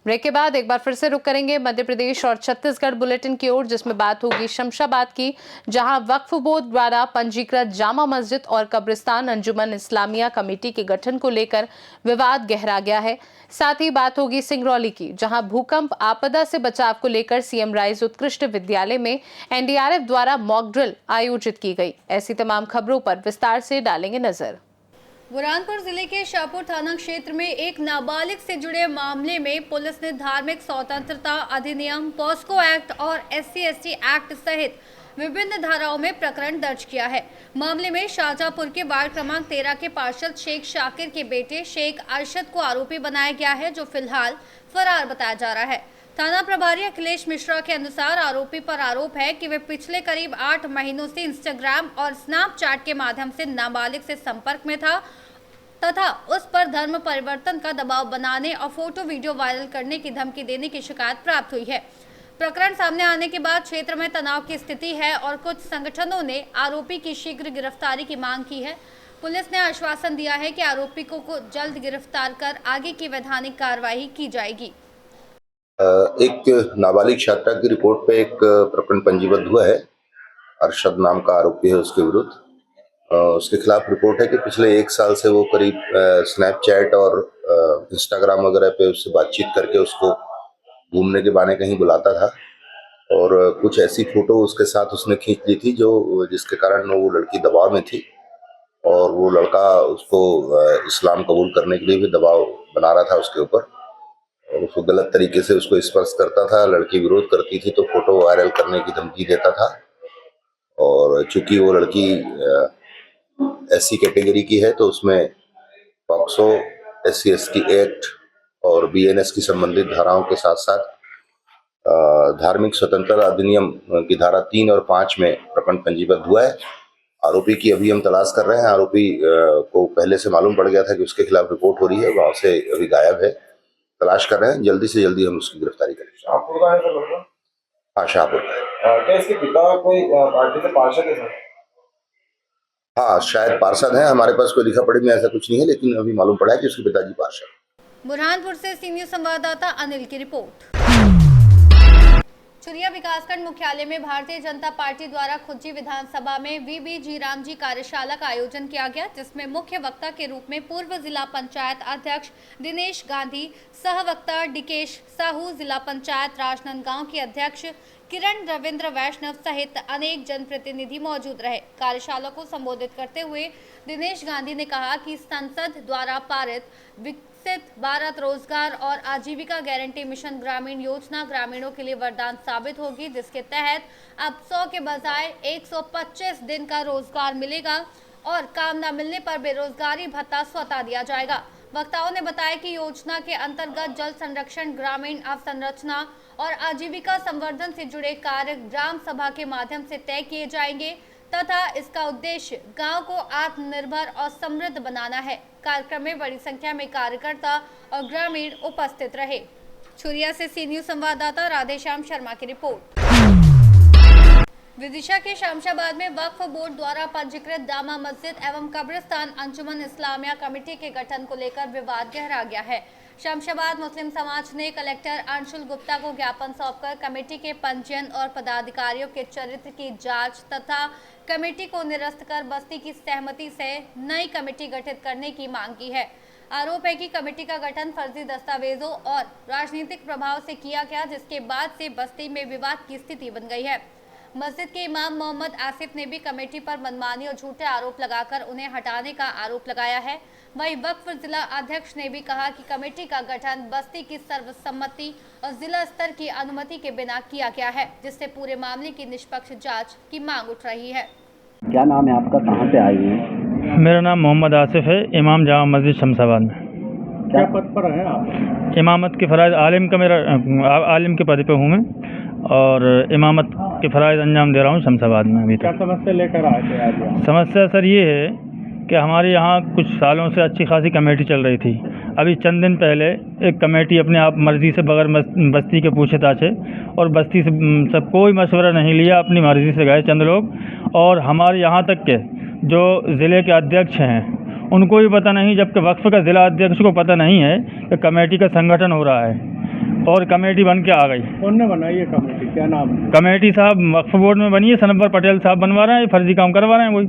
Break के बाद एक बार फिर से रुक करेंगे मध्य प्रदेश और छत्तीसगढ़ बुलेटिन की ओर, जिसमें बात होगी शमशाबाद की, जहां वक्फ बोर्ड द्वारा पंजीकृत जामा मस्जिद और कब्रिस्तान अंजुमन इस्लामिया कमेटी के गठन को लेकर विवाद गहरा गया है। साथ ही बात होगी सिंगरौली की, जहां भूकंप आपदा से बचाव को लेकर सीएम राइज उत्कृष्ट विद्यालय में एनडीआरएफ द्वारा मॉक ड्रिल आयोजित की गई। ऐसी तमाम खबरों पर विस्तार से डालेंगे नजर। बुरहानपुर जिले के शाहपुर थाना क्षेत्र में एक नाबालिग से जुड़े मामले में पुलिस ने धार्मिक स्वतंत्रता अधिनियम, पॉस्को एक्ट और SC/ST एक्ट सहित विभिन्न धाराओं में प्रकरण दर्ज किया है। मामले में शाहजहांपुर के वार्ड क्रमांक 13 के पार्षद शेख शाकिर के बेटे शेख अरशद को आरोपी बनाया गया है, जो फिलहाल फरार बताया जा रहा है। थाना प्रभारी अखिलेश मिश्रा के अनुसार आरोपी पर आरोप है कि वे पिछले करीब 8 महीनों से इंस्टाग्राम और स्नैपचैट के माध्यम से नाबालिग से संपर्क में था तथा उस पर धर्म परिवर्तन का दबाव बनाने और फोटो वीडियो वायरल करने की धमकी देने की शिकायत प्राप्त हुई है। प्रकरण सामने आने के बाद क्षेत्र में तनाव की स्थिति है और कुछ संगठनों ने आरोपी की शीघ्र गिरफ्तारी की मांग की है। पुलिस ने आश्वासन दिया है कि आरोपी को जल्द गिरफ्तार कर आगे की वैधानिक कार्रवाई की जाएगी। एक नाबालिग छात्रा की रिपोर्ट पे एक प्रकरण पंजीबद्ध हुआ है। अरशद नाम का आरोपी है उसके विरुद्ध। उसके खिलाफ रिपोर्ट है कि पिछले 1 साल से वो करीब स्नैपचैट और इंस्टाग्राम वगैरह पे उससे बातचीत करके उसको घूमने के बहाने कहीं बुलाता था और कुछ ऐसी फोटो उसके साथ उसने खींच ली थी जिसके कारण वो लड़की दबाव में थी और वो लड़का उसको इस्लाम कबूल करने के लिए भी दबाव बना रहा था उसके ऊपर और उसको गलत तरीके से उसको स्पर्श करता था। लड़की विरोध करती थी तो फोटो वायरल करने की धमकी देता था और चूंकि वो लड़की SC कैटेगरी की है तो उसमें पॉक्सो, SC/ST एक्ट और BNS की संबंधित धाराओं के साथ साथ धार्मिक स्वतंत्रता अधिनियम की धारा 3 और 5 में प्रकरण पंजीबद्ध हुआ है। आरोपी की अभी हम तलाश कर रहे हैं। आरोपी को पहले से मालूम पड़ गया था कि उसके खिलाफ रिपोर्ट हो रही है, गांव से अभी गायब है। तलाश कर रहे हैं, जल्दी से जल्दी हम उसकी गिरफ्तारी करेंगे। शाहपुर का है सर लड़का? हाँ, शाहपुर का है। क्या इसके पिता कोई पार्टी से पार्षद है सर? हाँ, शायद पार्षद है। हमारे पास कोई लिखा पढ़ी में ऐसा कुछ नहीं है, लेकिन अभी मालूम पड़ा है कि उसके पिताजी पार्षद। बुरहानपुर से सीनियर संवाददाता अनिल की रिपोर्ट। चुरिया विकासखंड मुख्यालय में भारतीय जनता पार्टी द्वारा खुज्जी विधानसभा में VB जीराम जी कार्यशाला का आयोजन किया गया, जिसमें मुख्य वक्ता के रूप में पूर्व जिला पंचायत अध्यक्ष दिनेश गांधी, सह वक्ता डिकेश साहू, जिला पंचायत राजनांदगांव की अध्यक्ष किरण रविंद्र वैष्णव सहित अनेक जनप्रतिनिधि मौजूद रहे। कार्यशाला को संबोधित करते हुए दिनेश गांधी ने कहा कि संसद द्वारा पारित विकसित भारत रोजगार और आजीविका गारंटी मिशन ग्रामीण योजना ग्रामीणों के लिए वरदान साबित होगी, जिसके तहत अब 100 के बजाय 125 दिन का रोजगार मिलेगा और काम न मिलने पर बेरोजगारी भत्ता स्वतः दिया जाएगा। वक्ताओं ने बताया कि योजना के अंतर्गत जल संरक्षण, ग्रामीण अवसंरचना और आजीविका संवर्धन से जुड़े कार्य ग्राम सभा के माध्यम से तय किए जाएंगे तथा इसका उद्देश्य गांव को आत्मनिर्भर और समृद्ध बनाना है। कार्यक्रम में बड़ी संख्या में कार्यकर्ता और ग्रामीण उपस्थित रहे। चुरिया से सी न्यूज संवाददाता राधेश्याम शर्मा की रिपोर्ट। विदिशा के शमशाबाद में वक्फ बोर्ड द्वारा पंजीकृत जामा मस्जिद एवं कब्रिस्तान अंजुमन इस्लामिया कमेटी के गठन को लेकर विवाद गहरा गया है। शमशाबाद मुस्लिम समाज ने कलेक्टर अंशुल गुप्ता को ज्ञापन सौंपकर कमेटी के पंजीयन और पदाधिकारियों के चरित्र की जांच तथा कमेटी को निरस्त कर बस्ती की सहमति से नई कमेटी गठित करने की मांग की है। आरोप है कि कमेटी का गठन फर्जी दस्तावेजों और राजनीतिक प्रभाव से किया गया, जिसके बाद से बस्ती में विवाद की स्थिति बन गई है। मस्जिद के इमाम मोहम्मद आसिफ ने भी कमेटी पर मनमानी और झूठे आरोप लगाकर उन्हें हटाने का आरोप लगाया है। वहीं वक्फ जिला अध्यक्ष ने भी कहा कि कमेटी का गठन बस्ती की सर्वसम्मति और जिला स्तर की अनुमति के बिना किया गया है, जिससे पूरे मामले की निष्पक्ष जांच की मांग उठ रही है। क्या नाम है आपका, कहाँ से आई हैं? मेरा नाम मोहम्मद आसिफ है, इमाम जामा मस्जिद शमशाबाद में। क्या पद पर है आप? इमामत के फ़राइज़ आलिम का मेरा आलिम के पद पे हूँ मैं और इमामत के फ़राइज़ अंजाम दे रहा हूँ शमशाबाद में। अभी क्या समस्या लेकर आए थे आज? समस्या सर ये है कि हमारे यहाँ कुछ सालों से अच्छी खासी कमेटी चल रही थी अभी चंद दिन पहले एक कमेटी अपने आप मर्ज़ी से बगैर बस्ती के पूछताछ और बस्ती से सब कोई मशवरा नहीं लिया, अपनी मर्ज़ी से गए चंद लोग। और हमारे यहाँ तक के जो ज़िले के अध्यक्ष हैं उनको भी पता नहीं, जबकि वक्फ का ज़िला अध्यक्ष को पता नहीं है कि कमेटी का संगठन हो रहा है और कमेटी बन के आ गई। कौन ने बनाई है कमेटी, क्या नाम है? कमेटी साहब वक्फ बोर्ड में बनी है, सनब्बर पटेल साहब बनवा रहे हैं, फर्जी काम करवा रहे हैं। वही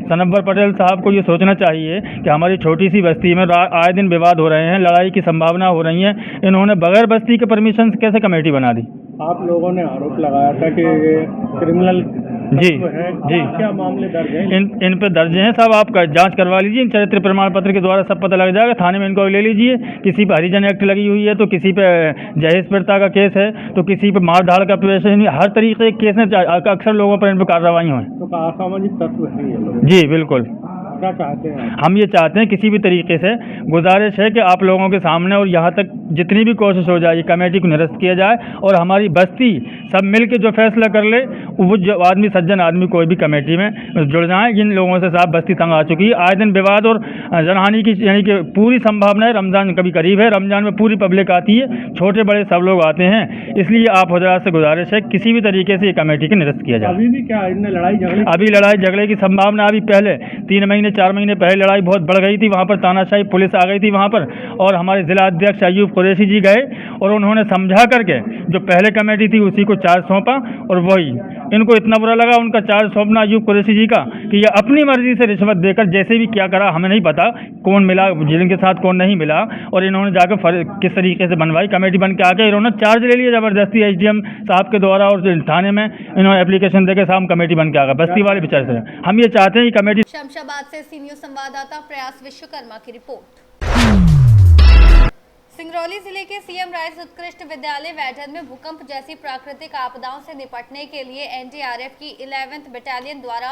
सनब्बर पटेल साहब को ये सोचना चाहिए कि हमारी छोटी सी बस्ती में आए दिन विवाद हो रहे हैं, लड़ाई की संभावना हो रही है, इन्होंने बगैर बस्ती के परमिशन से कैसे कमेटी बना दी? आप लोगों ने आरोप लगाया था कि ये क्रिमिनल जी है, जी, क्या मामले दर्ज हैं? इन पे दर्ज हैं साहब, आप जांच करवा लीजिए, इन चरित्र प्रमाण पत्र के द्वारा सब पता लग जाएगा। थाने में इनको ले लीजिए, किसी पे हरिजन एक्ट लगी हुई है तो किसी पे जहेज पीड़िता का केस है तो किसी पे मार धाड़ का पेश है, हर तरीके के केस में अक्सर लोगों पर इन पर कार्रवाई हुई। तो असामाजिक तत्व है ये लोग। जी बिल्कुल, क्या चाहते हैं? हम ये चाहते हैं किसी भी तरीके से गुजारिश है कि आप लोगों के सामने और यहाँ तक जितनी भी कोशिश हो जाए ये कमेटी को निरस्त किया जाए और हमारी बस्ती सब मिल के जो फैसला कर ले, वो जो आदमी सज्जन आदमी कोई भी कमेटी में जुड़ जाए। जिन लोगों से साहब बस्ती तंग आ चुकी है, आए दिन विवाद और जनहानि की यानी कि पूरी संभावना है। रमज़ान कभी करीब है, रमज़ान में पूरी पब्लिक आती है, छोटे बड़े सब लोग आते हैं, इसलिए आप हजरात से गुजारिश है किसी भी तरीके से ये कमेटी को निरस्त किया जाए। अभी भी क्या इनने लड़ाई झगड़े? अभी लड़ाई झगड़े की संभावना, अभी पहले 3 महीने 4 महीने पहले लड़ाई बहुत बढ़ गई थी, वहाँ पर तानाशाही पुलिस आ गई थी वहाँ पर, और हमारे ज़िला अध्यक्ष अयूब कुरैशी जी गए और उन्होंने समझा करके जो पहले कमेटी थी उसी को चार्ज सौंपा और वही इनको इतना बुरा लगा उनका चार्ज सौंपना अयूब कुरैशी जी का कि ये अपनी मर्जी से रिश्वत देकर जैसे भी क्या करा, हमें नहीं पता कौन मिला जिनके साथ कौन नहीं मिला, और इन्होंने जाकर किस तरीके से बनवाई कमेटी बन के आके इन्होंने चार्ज ले लिया जबरदस्ती एसडीएम साहब के द्वारा, और थाने में इन्होंने एप्लीकेशन देकर साहब कमेटी बन के आ गए बस्ती वाले बेचारे से। हम ये चाहते हैं कि कमेटी। शमशाबाद से सीनियर संवाददाता प्रयास विश्वकर्मा की रिपोर्ट। सिंगरौली जिले के सीएम राइस उत्कृष्ट विद्यालय वैठन में भूकंप जैसी प्राकृतिक आपदाओं से निपटने के लिए एनडीआरएफ की 11th बटालियन द्वारा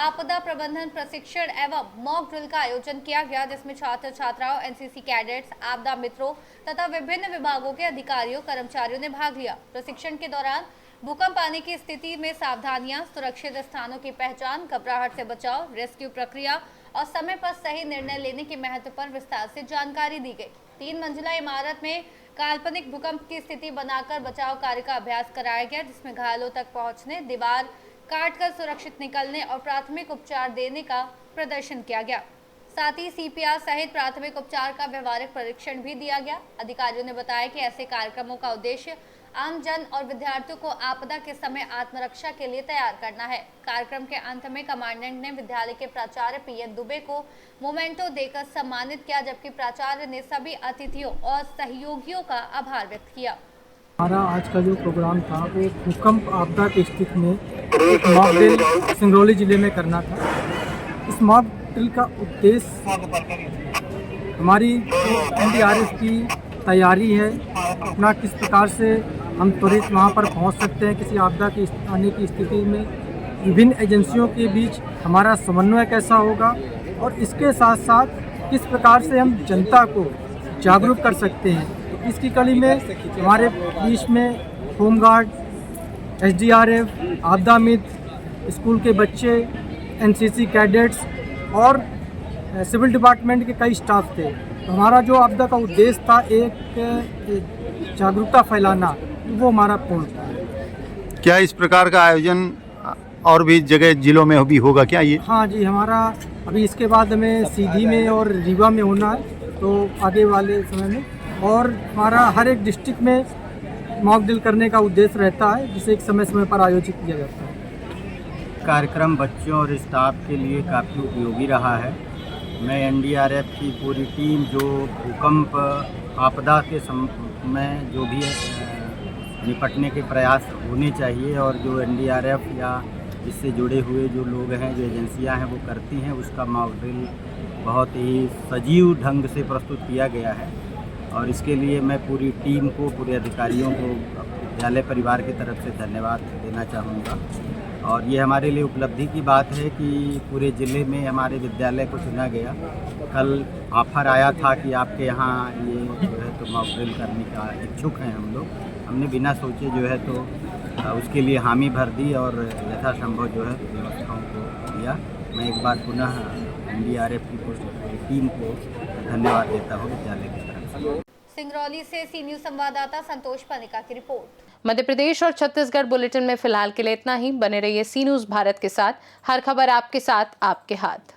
आपदा प्रबंधन प्रशिक्षण एवं मॉक ड्रिल का आयोजन किया गया, जिसमें छात्र छात्राओं, एनसीसी कैडेट्स, आपदा मित्रों तथा विभिन्न विभागों के अधिकारियों कर्मचारियों ने भाग लिया। प्रशिक्षण के दौरान भूकंप आने की स्थिति में सावधानियां, सुरक्षित स्थानों की पहचान, घबराहट से बचाव, रेस्क्यू प्रक्रिया और समय पर सही निर्णय लेने के महत्व पर विस्तार से जानकारी दी गई। 3 मंजिला इमारत में काल्पनिक भूकंप की स्थिति बनाकर बचाव कार्य का अभ्यास कराया गया, जिसमें घायलों तक पहुंचने, दीवार काटकर सुरक्षित निकलने और प्राथमिक उपचार देने का प्रदर्शन किया गया। साथ ही सीपीआर सहित प्राथमिक उपचार का व्यवहारिक परीक्षण भी दिया गया। अधिकारियों ने बताया कि ऐसे कार्यक्रमों का उद्देश्य आम जन और विद्यार्थियों को आपदा के समय आत्मरक्षा के लिए तैयार करना है। कार्यक्रम के अंत में कमांडेंट ने विद्यालय के प्राचार्य पीएन दुबे को मोमेंटो देकर सम्मानित किया, जबकि प्राचार्य ने सभी अतिथियों और सहयोगियों का आभार व्यक्त किया। हमारा आज का जो प्रोग्राम था वो भूकंप आपदा की स्थिति में एक मॉक ड्रिल सिंगरौली जिले में करना था। इस मॉक ड्रिल का उद्देश्य हमारी एनडीआरएफ की तैयारी है, अपना किस प्रकार से हम त्वरित वहाँ पर पहुँच सकते हैं किसी आपदा की आने की स्थिति में, विभिन्न एजेंसियों के बीच हमारा समन्वय कैसा होगा, और इसके साथ साथ किस प्रकार से हम जनता को जागरूक कर सकते हैं। तो इसकी कड़ी में हमारे बीच में होमगार्ड, एसडीआरएफ, आपदा मित्र, स्कूल के बच्चे, एनसीसी कैडेट्स और सिविल डिपार्टमेंट के कई स्टाफ थे। तो हमारा जो आपदा का उद्देश्य था एक जागरूकता फैलाना, वो हमारा पूर्ण था। क्या इस प्रकार का आयोजन और भी जगह जिलों में भी होगा क्या ये? हाँ जी, हमारा अभी इसके बाद हमें सीधी में और रीवा में होना है, तो आगे वाले समय में, और हमारा हर एक डिस्ट्रिक्ट में मॉक ड्रिल करने का उद्देश्य रहता है, जिसे एक समय समय पर आयोजित किया जाता है। कार्यक्रम बच्चों और स्टाफ के लिए काफ़ी उपयोगी रहा है। मैं एनडीआरएफ की पूरी टीम जो भूकंप आपदा के समय जो भी निपटने के प्रयास होने चाहिए और जो एनडीआरएफ या इससे जुड़े हुए जो लोग हैं, जो एजेंसियां हैं वो करती हैं, उसका मॉक ड्रिल बहुत ही सजीव ढंग से प्रस्तुत किया गया है। और इसके लिए मैं पूरी टीम को, पूरे अधिकारियों को विद्यालय परिवार की तरफ से धन्यवाद देना चाहूँगा। और ये हमारे लिए उपलब्धि की बात है कि पूरे ज़िले में हमारे विद्यालय को चुना गया। कल ऑफर आया था कि आपके यहाँ ये जो है तो मॉक ड्रिल करने का इच्छुक हैं हम लोग। हमने बिना सोचे जो है तो उसके लिए हामी भर दी और यथासंभव जो है व्यवस्थाओं को दिया। मैं एक बार पुनः एनडीआरएफ की पूरी टीम को धन्यवाद देता हूँ विद्यालय की तरफ से। सिंगरौली से सी न्यूज संवाददाता संतोष पनिका की रिपोर्ट। मध्य प्रदेश और छत्तीसगढ़ बुलेटिन में फिलहाल के लिए इतना ही। बने रहिए सी न्यूज भारत के साथ। हर खबर आपके साथ, आपके हाथ।